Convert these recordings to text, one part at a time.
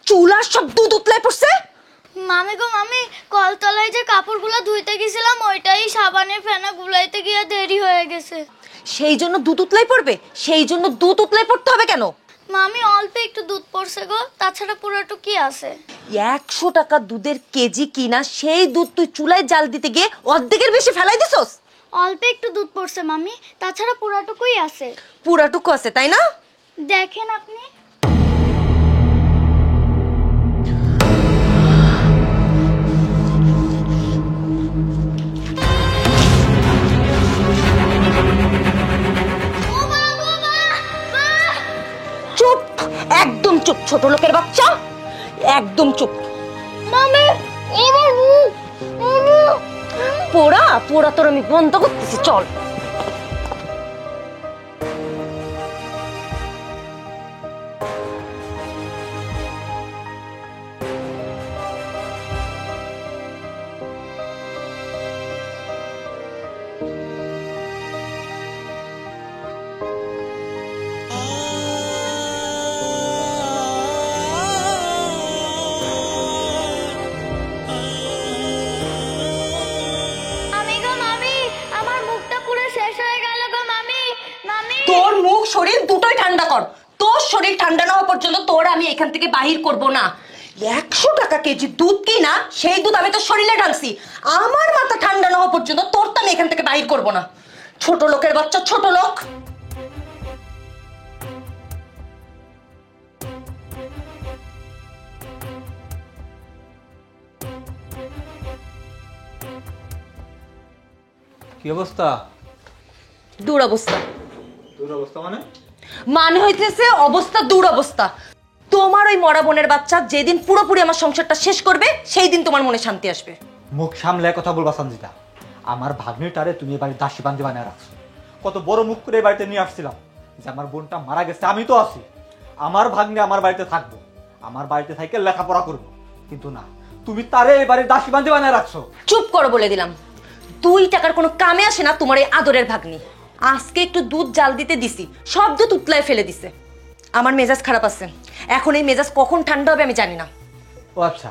চুলার সব দুধ উতলায় পড়ছে। মামি গো মামি, কলতলায় যে কাপড়গুলো ধুইতে গেছিলাম ওইটাই সাবানের ফেনা গুলাইতে গিয়ে দেরি হয়ে গেছে। সেই জন্য দুধ উতলাই পড়বে? সেই জন্য দুধ উতলাই পড়তে হবে কেন? মামি অল্প একটু দুধ পড়ছে গো, তাছাড়া পুরোটু কি আছে। 100 টাকা দুধের কেজি কিনা সেই দুধ তুই চুলায় জাল দিতে গিয়ে অর্ধেকের বেশি ফেলাই দিছস। অল্প একটু দুধ পড়ছে মামি, তাছাড়া পুরোটুকুই আছে। পুরাটুকু আছে তাই না? দেখেন আপনি। চুপ, একদম চুপ ছোট লোকের বাচ্চা, একদম চুপ। মামি আমার মুখ, পোড়া পোড়া তোর আমি বন্ধ করতেছি, চল। তোর মুখ শরীর দুটোই ঠান্ডা কর। তোর শরীর ঠান্ডা না হওয়া পর্যন্ত তোর আমি এখান থেকে বাহির করব না। 100 টাকা কেজি দুধ কিনা সেই দুধ আমি তোর শরীরে ঢালছি। আমার মাথা ঠান্ডা না হওয়া পর্যন্ত তোর তো আমি এখান থেকে বাহির করব না। ছোট লোকের বাচ্চা, ছোট লোক। কি অবস্থা? দুরবস্থা। দুরবস্থা মানে? মানে হইতেছে অবস্থা দুরবস্থা। তোমার ওই মরা বোনের বাচ্চা যেদিন পুরোপুরি আমার সংসারটা শেষ করবে সেই দিন তোমার মনে শান্তি আসবে। মুখ সামলে কথা বলবা সঞ্জিতা। আমার ভাগ্নিটারে তুমি এবারে দাসী বান্ধি বানিয়ে রাখছো। কত বড় মুখ করে বাড়িতে নিয়ে আসছিলাম যে আমার বোনটা মারা গেছে, আমি তো আছি, আমার ভাগ্নি আমার বাড়িতে থাকবো, আমার বাড়িতে থেকে লেখাপড়া করবো, কিন্তু না, তুমি তারে এবারে দাসী বান্ধি বানিয়ে রাখছো। চুপ করো বলে দিলাম। 2 টাকার কোনো কামে আসে না তোমার এই আদরের ভাগ্নি। আজকে একটু দুধ জাল দিতে দিছি, সব দুধ উতলায় ফেলে দিছে। আমার মেজাজ খারাপ আছে, এখন এই মেজাজ কখন ঠান্ডা হবে আমি জানি না। ও আচ্ছা,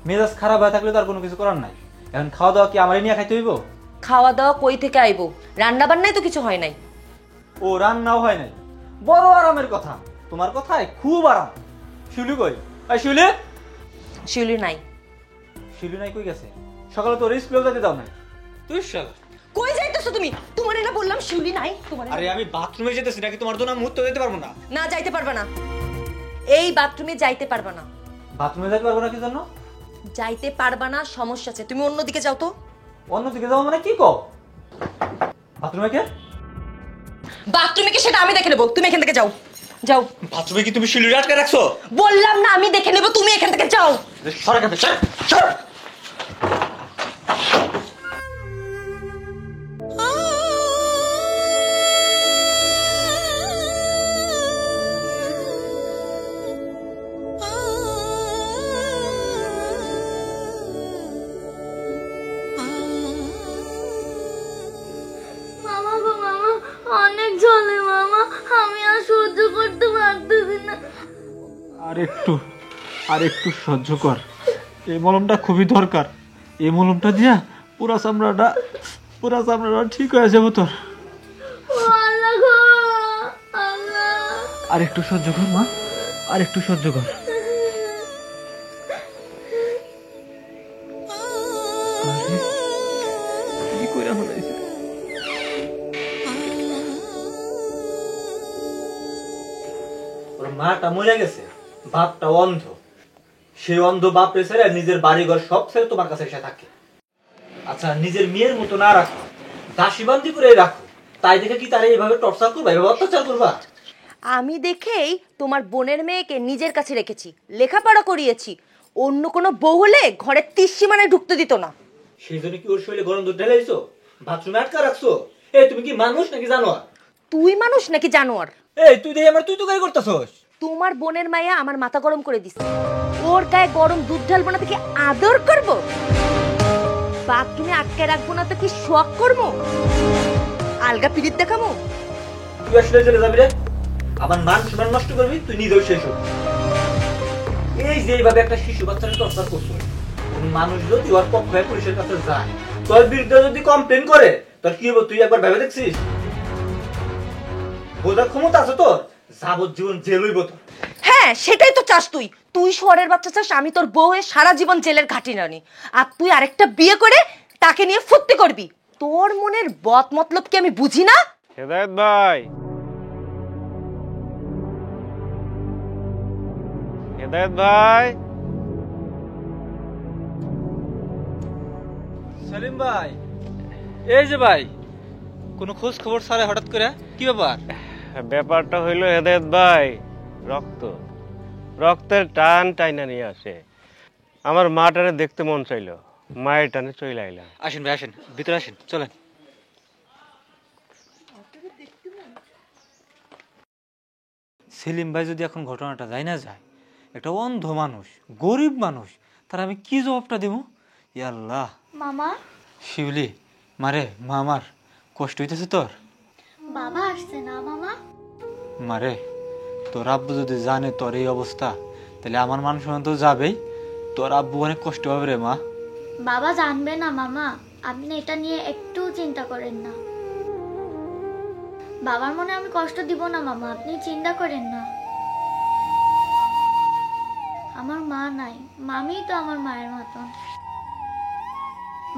মেজাজ খারাপ হয়ে থাকলে তো আর কোনো কিছু করার নাই। এখন খাওয়া দাওয়া কি আমারই নিয়ে খাইতে হইব? খাওয়া দাওয়া কই থেকে আইবো? রান্না বান্নাই তো কিছু হয় নাই। ও রান্নাও হয় নাই? বড় আরামের কথা, তোমার কথায় খুব আরাম। শিউলি কই? এই শিউলি! শিউলি নাই। শিউলি নাই কই গেছে? সকালে তো স্কুলে যেতে দাও নাই। তুই কই যাইতেছো তুমি? তোমারে না বললাম শিউলি নাই। তোমারে আরে আমি বাথরুমে যেতেছি নাকি তোমার জন্য মুহূর্ত যেতে পারবো না? না, যাইতে পারবে না। এই বাথরুমে যাইতে পারবে না। বাথরুমে যেতে পারবো না কি জন্য? যাইতে পারবা না, সমস্যা আছে। তুমি অন্যদিকে যাও তো। অন্যদিকে যাবো মানে কি কও? বাথরুমে কে? বাথরুমে কি সেটা আমি দেখে নেবো, তুমি এখান থেকে যাও। যাও। বাথরুমে কি তুমি শিলুড়ি আটকে রাখছো? বললাম না আমি দেখে নেবো, তুমি এখান থেকে যাও। সর এখান থেকে, সর। অনেক জ্বলে মামা, আমি আর সহ্য করতে পারতেছি না। আর একটু সহ্য কর। এই মলমটা খুবই দরকার। এই মলমটা দিয়া পুরা চামড়াটা ঠিক হয়ে যাবো তোর। আর একটু সহ্য কর মা, আর একটু সহ্য কর। কি কইরা হলাইছে? ওর মাটা মরে গেছে, বাপটা অন্ধ। সেই অন্ধ বাপ ছেড়ে নিজের বাড়িঘর সব ছেড়ে তোমার কাছে এসে থাকে। আচ্ছা, নিজের মেয়ের মতো না রাখো, দাসীবান্দি করে রাখো, তাই দেখে কি তারা এইভাবে টর্চার করবা, এইভাবে অত্যাচার করবা? আমি দেখেই তোমার বোনের মেয়েকে নিজের কাছে রেখেছি, লেখাপড়া করিয়েছি। অন্য কোনো বউ হলে ঘরের 30 সীমানায় ঢুকতে দিত না। সেই জন্য কি ওর শরীরে গরম দুধ ঢেলাইছো? বাথরুমে আটকা রাখছো? এই তুমি কি মানুষ নাকি জানোয়ার? তুই মানুষ নাকি জানোয়ার? এই তুই দেখি আমার তুই তো গাড়ি করতেছস। তোমার বোনের মাইয়া আমার মাথা গরম করে দিছে। ওর গায়ে গরম দুধ ঢালবো না তো কি আদর করবো? বাথরুমে আটকে রাখবো না তো কি শখ করবো? আলগা পিরিত দেখামো? তুই আসলে চলে যাবি রে, আমার মান সম্মান নষ্ট করবি, তুই নিজেও শেষ হবি। এই যে এইভাবে একটা শিশু বাচ্চাকে টর্চার করছো, কোন মানুষ যদি ওর পক্ষ হয়ে পুলিশের কাছে যায়, তোর বিরুদ্ধে যদি কমপ্লেন করে, তোর কি হবে তুই একবার ভেবে দেখছিস? বোঝার ক্ষমতা আছে তোর? যাবজ্জীবন জেল হইব তোর। হ্যাঁ, সেটাই তো চাস তুই। তুই শহরের বাচ্চা চাস আমি তোর বউ হয়ে সারা জীবন জেলের ঘাটি রানি, আর তুই আরেকটা বিয়ে করে তাকে নিয়ে ফুর্তি করবি। তোর মনের বদ মতলব কি আমি বুঝি না? হেদায়েত ভাই, হেদায়েত ভাই, সেলিম ভাই, এই যে ভাই, কোনো খোঁজ খবর ছাড়া হঠাৎ করে কি ব্যাপার? ব্যাপারটা হইলো হেদায়েত ভাই, রক্তের টান টাইনা নিয়ে আসে। আমার মাটারে দেখতে মন চাইলো, মায়ের টানে চলে আইলাম। আসেন ভাই, আসেন ভিতরে, আসেন, চলেন। সেলিম ভাই যদি এখন ঘটনাটা যায় না যায়, একটা অন্ধ মানুষ, গরিব মানুষ, তার আমি কি জবাবটা দেবো? ইয়া আল্লাহ। মামা, শিউলি, মারে, মা আমার কষ্ট হইতেছে তোর? বাবা আসছে না মামা? মারে, তোর আব্বু যদি জানে তোর এই অবস্থা, তাহলে আমার মান সম্মান তো যাবেই, তোর আব্বু অনেক কষ্ট হবে রে মা। বাবা জানবে না মামা, আপনি এটা নিয়ে একটু চিন্তা করেন না। বাবার মনে আমি কষ্ট দিব না মামা, আপনি চিন্তা করেন না। আমার মা নাই, মামি তো আমার মায়ের মতন।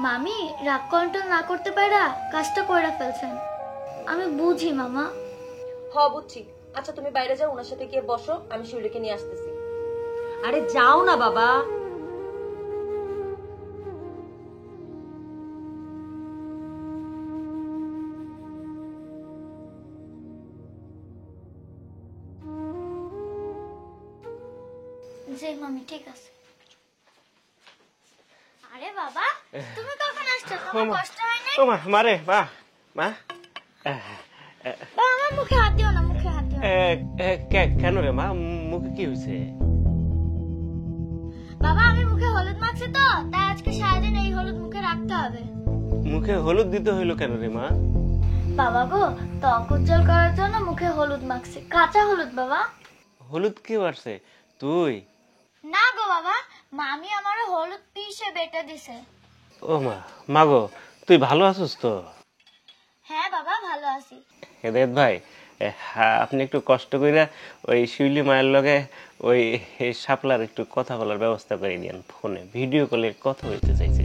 মামি রাগ কন্ট্রোল না করতে পারা কাজটা করে ফেলছেন, আমি বুঝি মামা। বুঝছি। আচ্ছা তুমি বাইরে যাও, ওনার সাথে গিয়ে বসো, আমি শিউলিকে নিয়ে আসতেছি। আরে যাও না বাবা। জি মামি, ঠিক আছে। আরে বাবা, তুমি কখন আসছো? তোমার কষ্ট হয় না? মারে, মা, মা, বাবা, আমার মুখে হাত দিও না, মুখে হাত দিও না। কেন রে মা, মুখে কি হয়েছে? বাবা, আমি মুখে হলুদ মাখছি তো, তাই আজকে সারাদিন এই হলুদ মুখে রাখতে হবে। মুখে হলুদ দিতে হইলো কেন রে মা? বাবা গো, ত্বক উজ্জ্বল করার জন্য মুখে হলুদ মাখছি, কাঁচা হলুদ বাবা। হলুদ কি বাড়ছে? তুই? না গো বাবা, মামি আমারে হলুদ পিষে বেটে দিছে। ও মা, মাগো, তুই ভালো আছিস তো? হ্যাঁ বাবা, ভালো আছি। হেদায়েত ভাই, আপনি একটু কষ্ট করে ওই শিউলি মায়ের লগে ওই শাপলার একটু কথা বলার ব্যবস্থা করে দিন, ফোনে ভিডিও কলে কথা বলতে চাইছে।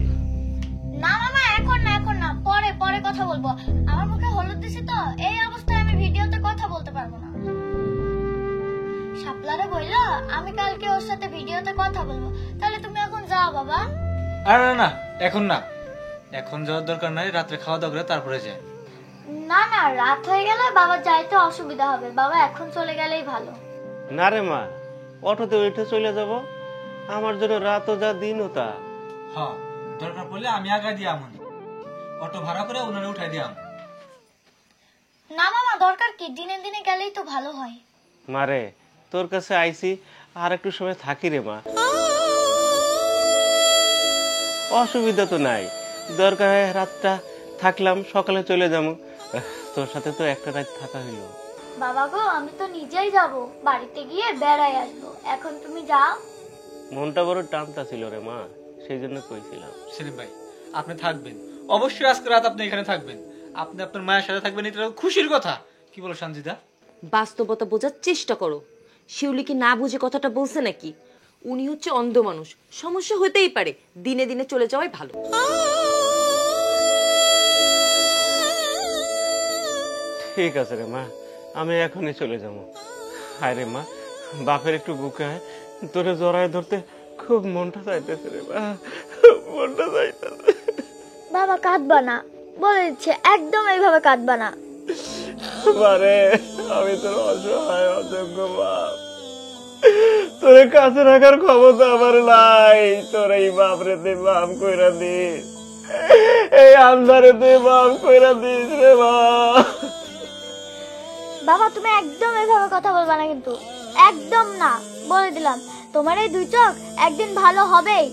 না মামা, এখন না, এখন না, পরে পরে কথা বলবো। আমার মুখে হলুদ দিছে তো, এই অবস্থায় আমি ভিডিওতে কথা বলতে পারবো না। শাপলারে বললো আমি কালকে ওর সাথে ভিডিওতে কথা বলবো, তাহলে তুমি এখন যাও বাবা। আরে না না, এখন না, এখন যাওয়ার দরকার নাই, রাত্রে খাওয়া দাওয়া করে তারপরে যায়। না না, রাত হয়ে গেলে বাবা যাইতে অসুবিধা হবে, বাবা এখন চলে গেলেই ভালো। না রে মা, অটোতে উঠে চলে যাব, আমার জন্য রাতও যা দিনও তা। হ্যাঁ, দরকার পড়লে আমি আগে দিয়াম, অটো ভাড়া করে ওনারে উঠাই দিয়াম। না মামা, দরকার কি, দিনে দিনে গেলেই তো ভালো হয়। মারে, তোর কাছে আইছি, আর একটু সময় থাকি রে মা, অসুবিধা তো নাই। দরকার হয় রাতটা থাকলাম, সকালে চলে যাবো, তোর সাথে তো একটা রাত থাকা হইলো। বাবা গো, আমি তো নিজেই যাব, বাড়িতে গিয়ে বেড়াই আসবো, এখন তুমি যাও। মনটা বড় টানতা ছিল রে মা, সেই জন্য কইছিলাম। সেলিম ভাই, আপনি থাকবেন অবশ্যই, আজকে রাত আপনি এখানে থাকবেন, আপনি আপনার মায়ের সাথে থাকবেন, এটা খুশির কথা। কি বলো সঞ্জিতা? বাস্তবতা বোঝার চেষ্টা করো। শিউলি কি না বুঝে কথাটা বলছে নাকি? উনি হচ্ছে অন্ধ মানুষ, সমস্যা হতেই পারে, দিনে দিনে চলে যাওয়াই ভালো। ঠিক আছে রে মা, আমি এখনই চলে যাবো। হায় রে মা, বাপের একটু বুকে আয়, তোরে জড়ায় ধরতে খুব মনটা চাইতেছে রে মা, মনটা চাইতেছে। বাবা কাঁদবা না, বলে দিচ্ছে, একদম এইভাবে কাঁদবা না। মারে, আমি তোর অসহায় অযোগ্য বাপ, তোরে কাছে রাখার ক্ষমতা আমার নাই, তোর এই বাপ রে তুই মাফ কইরা দিস। এই আন্ধারে তুই মাফ করে দিস রে মা। বাবা তুমি একদম এভাবে কথা বলবা না, কিন্তু একদম না, বলে দিলাম। তোমার এই দুই চোখ একদিন ভালো হবেই।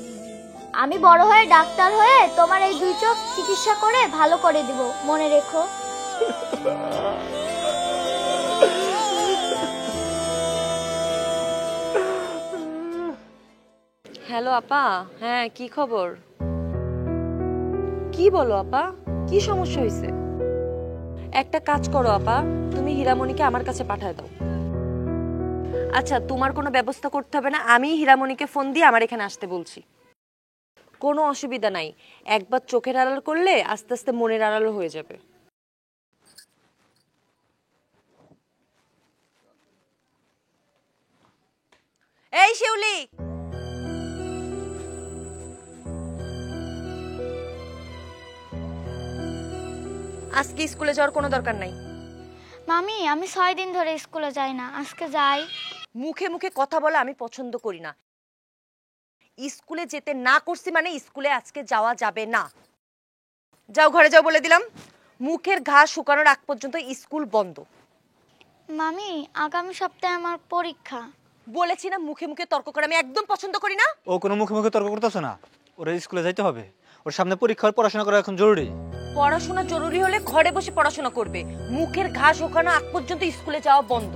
আমি বড় হয়ে ডাক্তার হয়ে তোমার এই দুই চোখ চিকিৎসা করে ভালো করে দিব, মনে রেখো। হ্যালো আপা, হ্যাঁ কি খবর? কি বলো আপা, কি সমস্যা হয়েছে? একটা কাজ করো আপা, তুমি হীরামণিকে আমার কাছে পাঠায় দাও। আচ্ছা, তোমার কোনো ব্যবস্থা করতে হবে না, আমি হীরামণিকে ফোন দিয়ে আমার এখানে আসতে বলছি। কোনো অসুবিধা নাই, একবার চোখের আড়াল করলে আস্তে আস্তে মনের আড়ালও হয়ে যাবে। এই শিউলি, আজকে স্কুলে যাওয়ার কোনো দরকার নাই। মামি আমি 6 দিন ধরে স্কুলে যাই না, আজকে যাই। মুখে মুখে কথা বলা আমি পছন্দ করি না। স্কুলে যেতে না করছি মানে স্কুলে আজকে যাওয়া যাবে না। যাও ঘরে যাও বলে দিলাম। মুখের ঘা শুকানোর আগ পর্যন্ত স্কুল বন্ধ। মামি আগামী সপ্তাহে আমার পরীক্ষা। বলেছি না মুখে মুখে তর্ক করে আমি একদম পছন্দ করি না। ও কোনো মুখে মুখে তর্ক করতেছে না, ওরা স্কুলে যাইতে হবে, ওর সামনে পরীক্ষার পড়াশোনা করা এখন জরুরি। পড়াশোনা জরুরি হলে ঘরে বসে পড়াশোনা করবে, মুখের ঘা শুকানো আগ পর্যন্ত স্কুলে যাওয়া বন্ধ।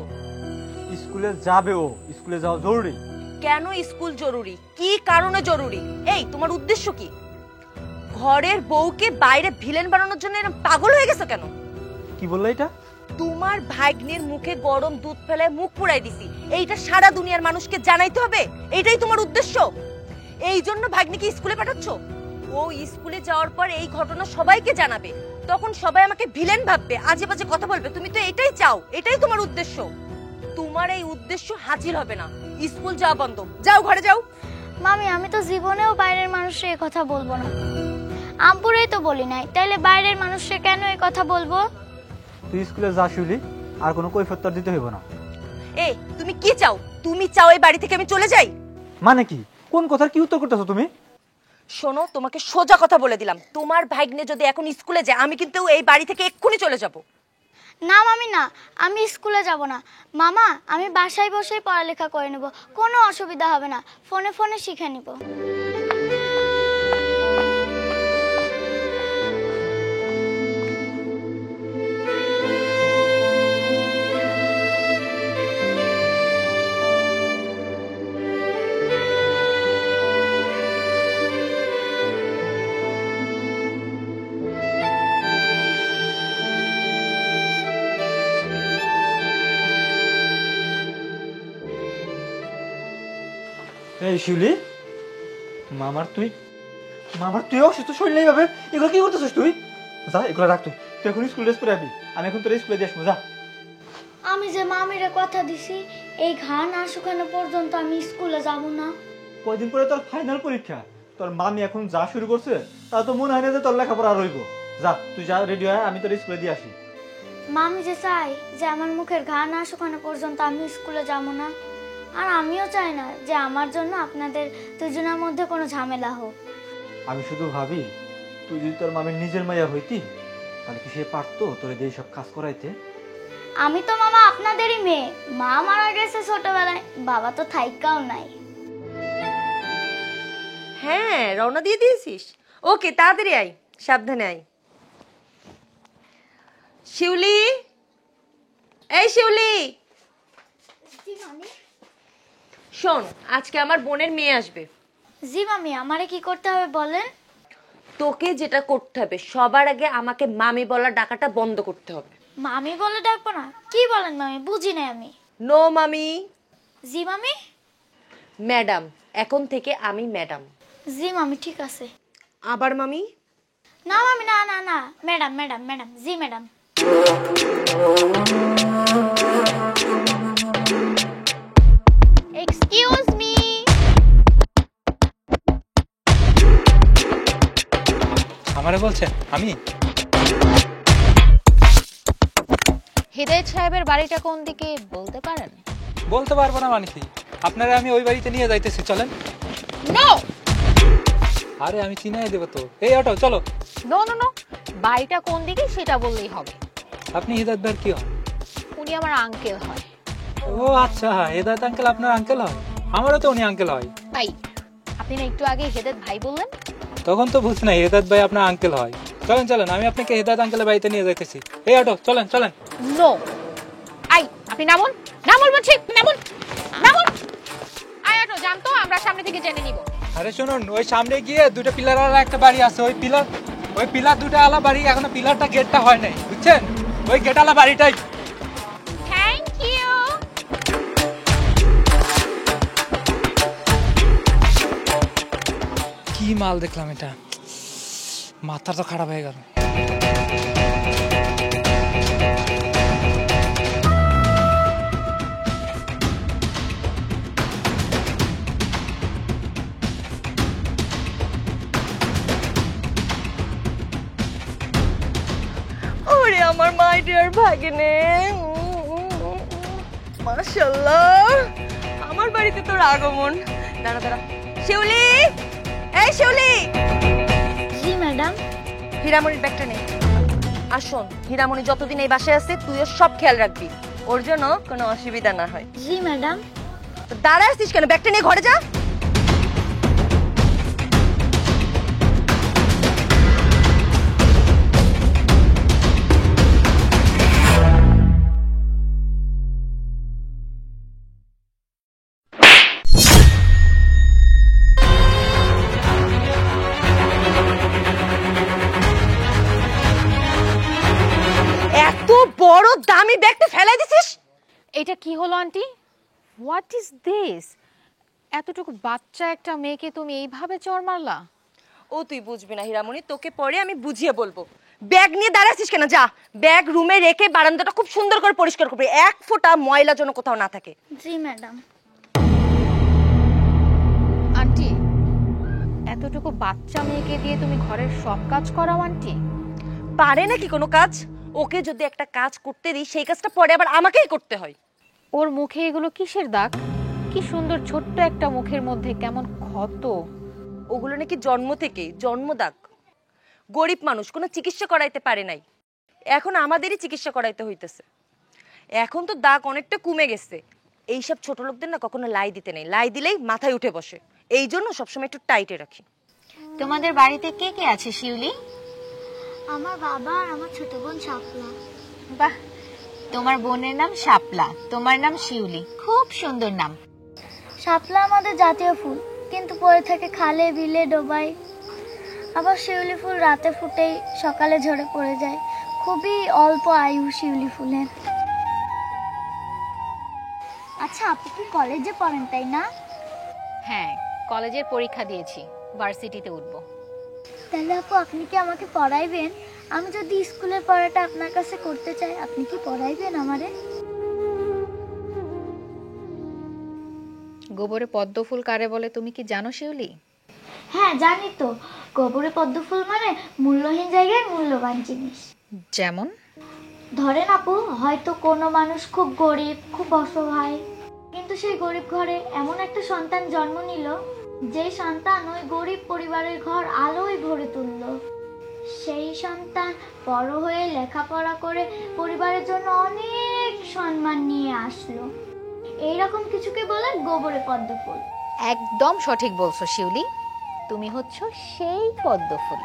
স্কুলে যাবে, ও স্কুলে যাওয়া জরুরি। কেন স্কুল জরুরি? কি কারণে জরুরি? এই তোমার উদ্দেশ্য কি? ঘরের বউকে বাইরে ভিলেন বানানোর জন্য এরকম পাগল হয়ে গেছো কেন? কি বললো এটা? তোমার ভাগ্নের মুখে গরম দুধ ফেলায় মুখ পুড়াই দিছি, এইটা সারা দুনিয়ার মানুষকে জানাইতে হবে, এটাই তোমার উদ্দেশ্য? এই জন্য ভাগ্নিকে স্কুলে পাঠাচ্ছ? ও স্কুলে যাওয়ার পর এই ঘটনা সবাইকে জানাবে, তখন সবাই আমাকে ভিলেন ভাববে, আজে বাজে কথা বলবে। তুমি তো এটাই চাও, এটাই তোমার উদ্দেশ্য। তোমার এই উদ্দেশ্য হাসিল হবে না, স্কুল যাওয়া বন্ধ। যাও ঘরে যাও। মামি আমি তো জীবনেও বাইরের মানুষের এই কথা বলবো না। আমপুরেই তো বলি নাই, তাইলে বাইরের মানুষের কেন এই কথা বলবো? তুই স্কুলে যা শুলি, আর কোনো কৈফিয়ত দিতে হইব না। এই তুমি কি চাও? তুমি চাও এই বাড়ি থেকে আমি চলে যাই? মানে কি? কোন কথার কি উত্তর করতেছো তুমি? শোনো, তোমাকে সোজা কথা বলে দিলাম, তোমার ভাগ্নে যদি এখন স্কুলে যায় আমি কিন্তু এই বাড়ি থেকে এক্ষুনি চলে যাব। না মামি না, আমি স্কুলে যাব না। মামা আমি বাসায় বসেই পড়ালেখা করে নেব, কোনো অসুবিধা হবে না, ফোনে ফোনে শিখে নিব। এই শিউলি, মামার তুই অসুস্থ শরীর নেই ভাবে, এগুলো কি করতেছিস তুই? যা এগুলো রাখ, তুই এখন স্কুল ড্রেস পরে আবি, আমি এখন তোর স্কুলে দিয়ে আসবো। যা। আমি যে মামিরে কথা দিছি এই ঘা না শুকানো পর্যন্ত আমি স্কুলে যাব না। কয়দিন পরে তোর ফাইনাল পরীক্ষা, তোর মামি এখন যা শুরু করছে তা তো মনে হয় না যে তোর লেখাপড়া আর রইব। যা তুই যা, রেডি হয়, আমি তোর স্কুলে দিয়ে আসি। মামি যে চাই যে আমার মুখের ঘা না শুকানো পর্যন্ত আমি স্কুলে যাব না, আর আমিও চাই না যে আমার জন্য আপনাদের দুজনের মধ্যে কোনো ঝামেলা হোক। আমি শুধু ভাবি, তুই যদি তোর মামির নিজের মাইয়া হইতি তাহলে কি সে পারতো তোরে দিয়ে সব কাজ করাইতে? আমি তো মামা আপনাদেরই মেয়ে, মা মারা গেছে ছোটবেলায়, বাবা তো থাইকাও নাই। হ্যাঁ, রওনা দিয়ে দিয়েছিস? ওকে, তাড়াতাড়ি আয়, সাবধানে আয়। শিউলি, এই শিউলি, শোন, আজকে আমার বোনের মেয়ে আসবে। জি মামি, আমারে কি করতে হবে বলেন? তোকে যেটা করতে হবে, সবার আগে আমাকে মামি বলা ডাকাটা বন্ধ করতে হবে। মামি বলে ডাকবো না? কি বলেন মামি, বুঝি না আমি। নো মামি। জি মামি। ম্যাডাম, এখন থেকে আমি ম্যাডাম। জি মামি ঠিক আছে। আবার মামি? না মামি, না না না, ম্যাডাম ম্যাডাম ম্যাডাম, জি ম্যাডাম। Excuse me. আমারে বলছেন? আমি হৃদয় সাহেবের বাড়িটা কোন দিকে বলতে পারেন? বলতে পারবো না মানে কি? আপনারা আমি ওই বাড়িতে নিয়ে যাইতেছি, চলেন। নো, আরে আমি চিনাই দেবো তো। এই অটো চলো। নো নো নো, বাড়িটা কোন দিকে সেটা বললেই হবে। আপনি হেদায়েত ভাইয়ের কি হন? উনি আমার আঙ্কেল হয়। ও আচ্ছা, হেদায়েত আঙ্কেল আপনার আঙ্কেল হয়? আমারও তো উনি আঙ্কেল হয়। ভাই, আপনি না একটু আগে হেদায়েত ভাই বললেন? তখন তো বুঝছি না হেদায়েত ভাই আপনার আঙ্কেল হয়। চলেন চলেন, আমি আপনাকে হেদায়েত আঙ্কেলের বাড়িতে নিয়ে যাইতেছি। এই অটো চলেন চলেন। নো, আই আপনি নামুন, নামুন বলছি, নামুন নামুন। আয় অটো, জানতো আমরা সামনে থেকে জেনে নিব। আরে শুনুন, ওই সামনে গিয়ে দুটো পিলার আলা একটা বাড়ি আছে, ওই পিলার দুটো আলা বাড়ি, এখনো পিলারটা গেটটা হয় নাই, বুঝছেন? ওই গেট আলা বাড়িটাই। Thank you. কি মাল দেখলাম এটা, মাথা তো খারাপ হয়ে গেল। ওরে আমার মাই ডিয়ার ভাগিনে, মাশাআল্লাহ আমার বাড়িতে তোর আগমন। দাঁড়া দাঁড়া, শিউলি, এই শিউলি, জি ম্যাডাম। হীরামণির ব্যাগটা নে। আর শোন, হীরামণি যতদিন এই বাসায় আছে তুইও সব খেয়াল রাখবি, ওর জন্য কোনো অসুবিধা না হয়। জি ম্যাডাম। তো দাঁড়া আসছিস কেন? ব্যাগটা নিয়ে ঘরে যা। এত বড় দামি ব্যাগটা ফেলাই দিছিস? এটা কি হলো আন্টি? What is this? এতটুকু বাচ্চা একটা মেয়েকে তুমি এইভাবে চড় মারলা? ও তুই বুঝবি না হীরামণি, তোকে পরে আমি বুঝিয়ে বলবো। ব্যাগ নিয়ে দাঁড়াচ্ছিস কেন? যা, ব্যাগ রুমে রেখে বারান্দাটা খুব সুন্দর করে পরিষ্কার করবি, এক ফোঁটা ময়লা যেন কোথাও না থাকে। জি ম্যাডাম। আন্টি, এতটুকু বাচ্চা মেয়েকে দিয়ে তুমি ঘরের সব কাজ করাও আন্টি? পারে নাকি কোনো কাজ? ওকে যদি একটা কাজ করতে দিই সেই কাজটা পরে আবার আমাকেই করতে হয়। ওর মুখে এগুলো কিসের দাগ? কি সুন্দর ছোট্ট একটা মুখের মধ্যে কেমন ক্ষত। ওগুলো নাকি জন্ম থেকেই জন্মদাগ। গরিব মানুষ, কোনো চিকিৎসা করাইতে পারে নাই, এখন আমাদেরই চিকিৎসা করাইতে হইতেছে। এখন তো দাগ অনেকটা কমে গেছে। এইসব ছোট লোকদের না কখনো লাই দিতে নেই, লাই দিলেই মাথায় উঠে বসে। এই জন্য সবসময় একটু টাইটে রাখি। তোমাদের বাড়িতে কে কে আছে শিউলি? আমার বাবা আর আমার ছোট বোন শাপলা। বাহ, তোমার বোনের নাম শাপলা, তোমার নাম শিউলি, খুব সুন্দর নাম। শাপলা আমাদের জাতীয় ফুল, কিন্তু পড়ে থাকে খালে বিলে ডোবায়। আবার শিউলি ফুল রাতে ফুটেই সকালে ঝরে পড়ে যায়। খুবই অল্প আয়ু শিউলি ফুলের। আচ্ছা, আপনি কি কলেজে পড়েন তাই না? হ্যাঁ, কলেজের পরীক্ষা দিয়েছি, ভার্সিটিতে উঠবো। তাহলে আপু আপনি কি আমাকে পড়াইবেন? আমি যদি স্কুলের পড়াটা আপনার কাছে করতে চাই, আপনি কি পড়াইবেন আমারে? গোবরে পদ্ম ফুল কারে বলে তুমি কি জানো শিউলি? হ্যাঁ জানি তো, গোবরে পদ্ম ফুল মানে মূল্যহীন জায়গায় মূল্যবান জিনিস। যেমন ধরেন আপু, হয়তো কোনো মানুষ খুব গরিব, খুব অসহায়, কিন্তু সেই গরিব ঘরে এমন একটা সন্তান জন্ম নিল, যেই সন্তান ওই গরিব পরিবারের ঘর আলোয় ভরে তুলল। সেই সন্তান বড় হয়ে লেখাপড়া করে পরিবারের জন্য অনেক সম্মান নিয়ে আসলো। এইরকম কিছুকে বলে গোবরে পদ্ম ফুল। একদম সঠিক বলছো শিউলি, তুমি হচ্ছ সেই পদ্ম ফুল।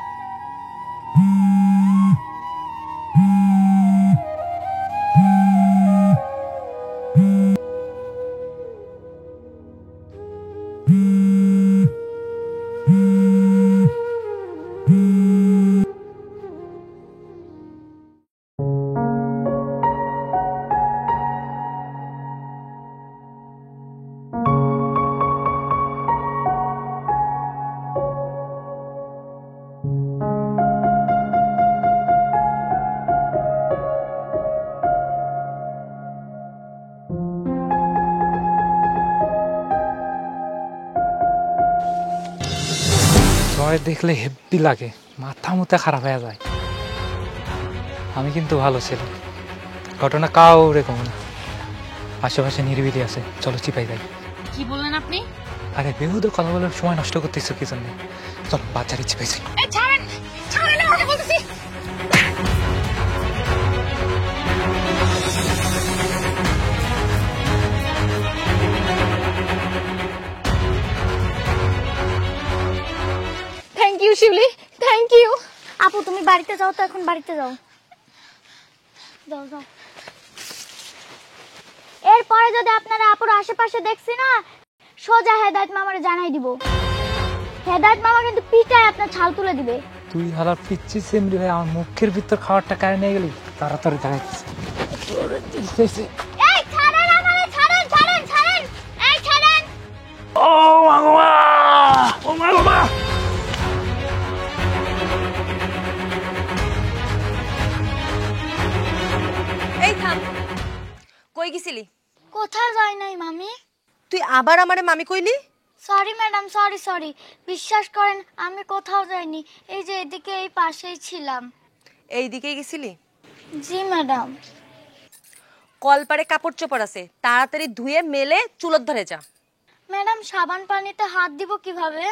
জয় দেখলে হেব্বি লাগে, মাথা মুথা খারাপ হয়ে যায়। আমি কিন্তু ভালো ছিল, ঘটনা কাউরে কম না। আশেপাশে নিরিবিলি আছে, চলো চিপাই যাই। কি বললেন আপনি? আরে বেহুদা কথা বলার সময় নষ্ট করতেছো কি জন্য? চলো বাচ্চার ইচ্ছে পেয়েছি। এই ছাড়েন, ছাড়েন আমাকে বলতেছি। Thank you Shiuli, thank you. আপু তুমি বাড়িতে যাও তো, এখন বাড়িতে যাও। যাও যাও। এরপরে যদি আপনারা আপুর আশেপাশে দেখছি না, সোজা হেদায়েত মামারে জানাই দিব। হেদায়েত মামা কিন্তু পিটায় আপনার ছাল তুলে দিবে। তুই হালার পিচ্ছি সেমরি ভাই, আমার মুখের ভিতর খাবারটা কারে নিয়ে গেলি। তাড়াতাড়ি দেখাইতেছি। এই ছাড়েন আমারে, ছাড়েন ছাড়েন ছাড়েন, এই ছাড়েন। ও মাগমা, ও মাগমা। এই থাম, কই গেছিলি? কোথাও যাই নাই মামি। তুই আবার আমারে মামি কইলি? Sorry madam, sorry sorry. বিশ্বাস করেন আমি কোথাও যাইনি, এই যে এদিকে এই পাশেই ছিলাম। এই দিকেই গেছিলি? জি ম্যাডাম। কলপারে কাপড় চোপড় আছে, তাড়াতাড়ি ধুয়ে মেলে চুলোর ধরে যা। ম্যাডাম সাবান পানিতে হাত দিব কিভাবে?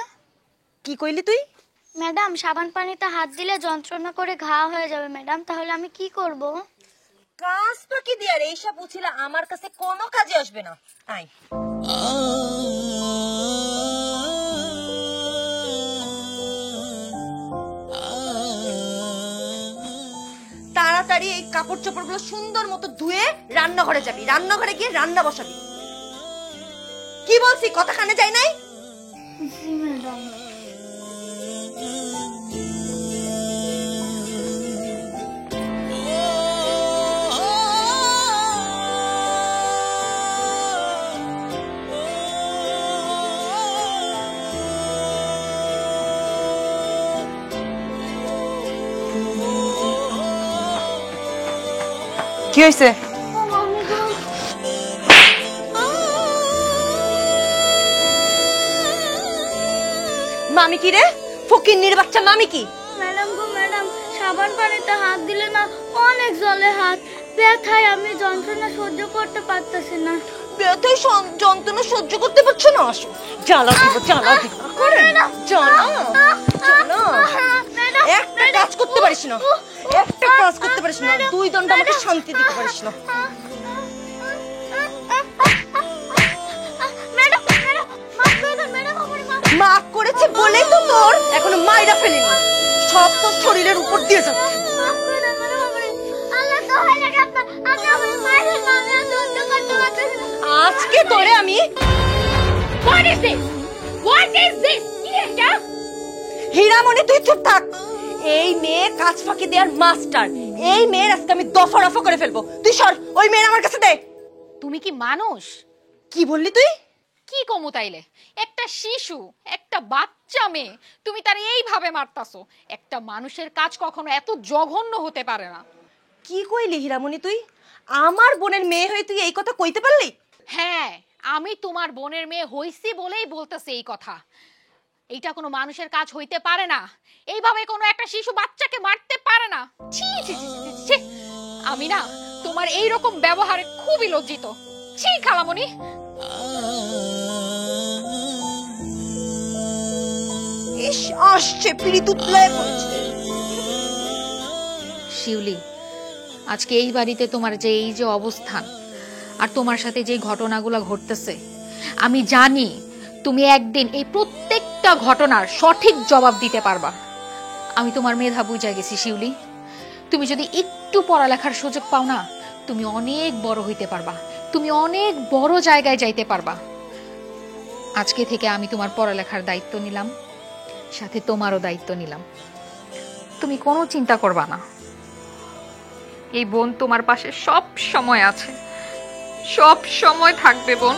কি কইলি তুই? ম্যাডাম সাবান পানিতে হাত দিলে যন্ত্রণা করে ঘা হয়ে যাবে ম্যাডাম, তাহলে আমি কি করব? কাজ ফাঁকি দিয়ে আর এইসব বুঝিলা আমার কাছে কোনো কাজে আসবে না। আয়। তাড়াতাড়ি এই কাপড় চোপড়গুলো সুন্দর মতো ধুয়ে রান্নাঘরে যাবি, রান্নাঘরে গিয়ে রান্না বসাবি। কি বলছি, কথা কানে যায় নাই? জি ম্যাডাম। কি হয়েছে? মামি কি রে? ফকিন্নির বাচ্চা মামি কি? ম্যাডাম গো ম্যাডাম, সাবান পানিতে হাত দিলে না অনেক জ্বলে হাত, ব্যথায় আমি যন্ত্রণা সহ্য করতে পারতেছি না। ব্যথায় যন্ত্রণা সহ্য করতে পারছো না? আসো, জ্বালা দিব, জ্বালা দিব। করে জ্বালা জ্বালা। একটা কাজ করতে পারিস না, একটা কাজ করতে পারিস না, দুই দণ্ড আমাকে শান্তি দিতে পারিস না। ম্যাডাম ম্যাডাম মাফ করে দেন ম্যাডাম, আমারে মাফ। মাফ করেছে বলেই তো তোর এখনো মাইরা ফেলিনি, সব তোর শরীরের উপর দিয়ে যাচ্ছে। মাফ করে দেন ম্যাডাম আমারে। আল্লাহ দোহাই লাগে আপনার, আপনি আমারে মারেন না, আমি আর সহ্য করতে পারতেছি না। আজকে তোরে আমি What is this? What is this? কি এটা? হীরামণি, তুই চুপ থাক। এই মেয়ে কাজ ফাঁকি দেওয়ার মাস্টার। এই মেয়ের আজকে আমি দফা রফা করে ফেলবো। তুই সর, ওই মেয়ের আমার কাছে দে। তুমি কি মানুষ? কি বললি তুই? কি কমু তাইলে? একটা শিশু, একটা বাচ্চা মেয়ে, তুমি তার এইভাবে মারতাছো। একটা মানুষের কাজ কখনো এত জঘন্য হতে পারে না। কি কইলি হীরামণি তুই? আমার বোনের মেয়ে হয়ে তুই এই কথা কইতে পারলি? হ্যাঁ, আমি তোমার বোনের মেয়ে হইছি বলেই বলতেছি এই কথা। এইটা কোনো মানুষের কাজ হইতে পারে না। এইভাবে কোনো একটা শিশু বাচ্চাকে মারতে পারে না। ছি ছি ছি ছি, ছি। আমি না তোমার এই রকম ব্যবহারে খুবই লজ্জিত। ছি খালামণি। ইস, আসছে পিড়িত উতলায় পড়েছে। শিউলি, আজকে এই বাড়িতে তোমার যে এই যে অবস্থান আর তোমার সাথে যে ঘটনাগুলো ঘটতেছে, আমি জানি তুমি একদিন এই প্রত্যেকটা ঘটনার সঠিক জবাব দিতে পারবা। আমি তোমার মেধা বুঝা গেছি শিউলি। তুমি যদি একটু পড়ালেখার সুযোগ পাও না, তুমি অনেক বড় হইতে পারবা, তুমি অনেক বড় জায়গায় যাইতে পারবা। আজকে থেকে আমি তোমার পড়ালেখার দায়িত্ব নিলাম, সাথে তোমারও দায়িত্ব নিলাম। তুমি কোনো চিন্তা করবা না, এই বোন তোমার পাশে সব সময় আছে, সব সময় থাকবে বোন।